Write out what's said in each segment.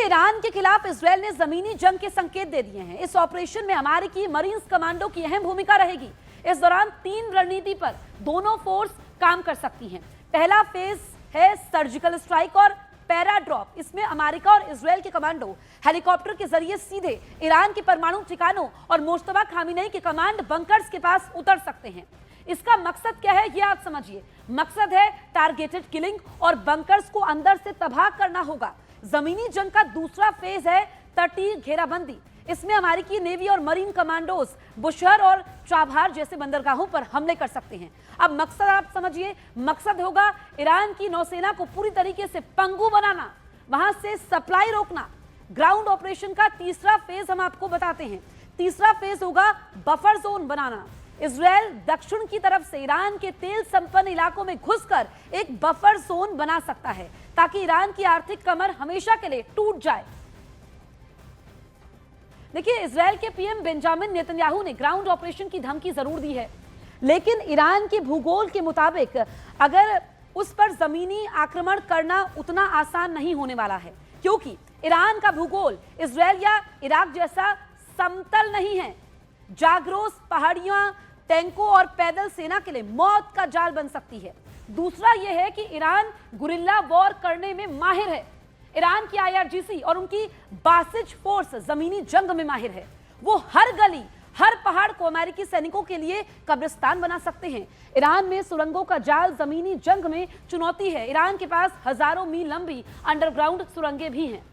Iran के खिलाफ Israel ने जमीनी जंग के संकेत दे दिए हैं। इस ऑपरेशन में अमेरिकी मरीन्स कमांडो की अहम भूमिका रहेगी। इस दौरान 3 रणनीति पर दोनों फोर्स काम कर सकती हैं। पहला फेज है सर्जिकल स्ट्राइक और पैरा ड्रॉप। इसमें अमेरिका और इजरायल के कमांडो हेलीकॉप्टर के जरिए सीधे ईरान के परमाणु ठिकानों और मुश्तबा खामिनेई के कमांड बंकर्स के पास उतर सकते हैं। इसका मकसद क्या है ये आप समझिए। मकसद है टारगेटेड किलिंग और बंकर्स को अंदर से तबाह करना होगा। जमीनी जंग का दूसरा फेज है तटीय घेराबंदी। इसमें अमेरिकी नेवी और मरीन कमांडोज बुशहर और चाबहार जैसे बंदरगाहों पर हमले कर सकते हैं। अब मकसद आप समझिए, मकसद होगा ईरान की नौसेना को पूरी तरीके से पंगु बनाना, वहां से सप्लाई रोकना। ग्राउंड ऑपरेशन का तीसरा फेज हम आपको बताते हैं। तीसरा फेज होगा बफर जोन बनाना। इजरायल दक्षिण की तरफ से ईरान के तेल संपन्न इलाकों में घुसकर एक बफर जोन बना सकता है ताकि ईरान की आर्थिक कमर हमेशा के लिए टूट जाए। देखिए, इजरायल के पीएम बेंजामिन नेतन्याहू ने ग्राउंड ऑपरेशन की धमकी जरूर दी है, लेकिन ईरान के भूगोल के मुताबिक अगर उस पर जमीनी आक्रमण करना उतना आसान नहीं होने वाला है, क्योंकि ईरान का भूगोल इजरायल या इराक जैसा समतल नहीं है। जागरोस पहाड़ियां टैंकों और पैदल सेना के लिए मौत का जाल बन सकती है। दूसरा यह है कि ईरान गुरिल्ला वॉर करने में माहिर है। ईरान की आईआरजीसी और उनकी बासिज फोर्स जमीनी जंग में माहिर है। वो हर गली, हर पहाड़ को अमेरिकी सैनिकों के लिए कब्रिस्तान बना सकते हैं। ईरान में सुरंगों का जाल जमीनी जंग में चुनौती है। ईरान के पास हजारों मील लंबी अंडरग्राउंड सुरंगें भी हैं।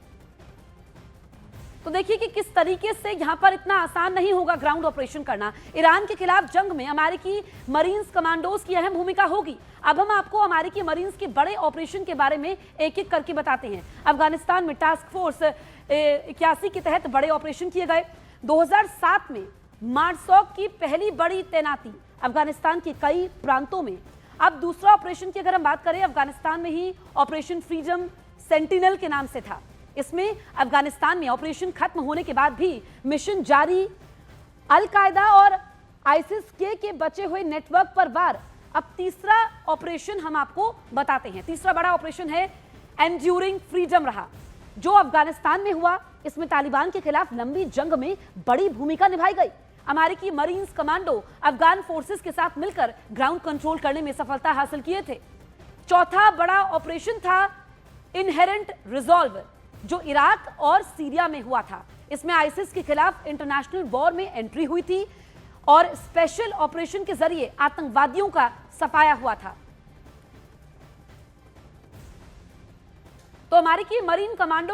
तो देखिए कि किस तरीके से यहां पर इतना आसान नहीं होगा ग्राउंड ऑपरेशन करना। ईरान के खिलाफ जंग में अमेरिकी मरीन्स कमांडोज की अहम भूमिका होगी। अब हम आपको अमेरिकी मरीन्स के बड़े ऑपरेशन के बारे में एक एक करके बताते हैं। अफगानिस्तान में टास्क फोर्स 81 के तहत बड़े ऑपरेशन किए गए। 2007 में मार्सॉक की पहली बड़ी तैनाती अफगानिस्तान के कई प्रांतों में। अब दूसरा ऑपरेशन की अगर हम बात करें, अफगानिस्तान में ही ऑपरेशन फ्रीडम सेंटिनल के नाम से था। इसमें अफगानिस्तान में ऑपरेशन खत्म होने के बाद भी मिशन जारी। अल-कायदा और आईसिस के बचे हुए नेटवर्क पर वार। अब तीसरा ऑपरेशन हम आपको बताते हैं। तीसरा बड़ा ऑपरेशन है एंड्यूरिंग फ्रीडम रहा, जो अफगानिस्तान में हुआ। इसमें तालिबान के खिलाफ लंबी जंग में बड़ी भूमिका निभाई गई। अमेरिकी मरीन्स कमांडो अफगान फोर्सेस के साथ मिलकर ग्राउंड कंट्रोल करने में सफलता हासिल किए थे। चौथा बड़ा ऑपरेशन था इनहेरेंट रिजॉल्व, जो इराक और सीरिया में हुआ था। इसमें आईसिस के खिलाफ इंटरनेशनल वॉर में एंट्री हुई थी और स्पेशल ऑपरेशन के जरिए आतंकवादियों का सफाया हुआ था। तो अमेरिकी मरीन कमांडो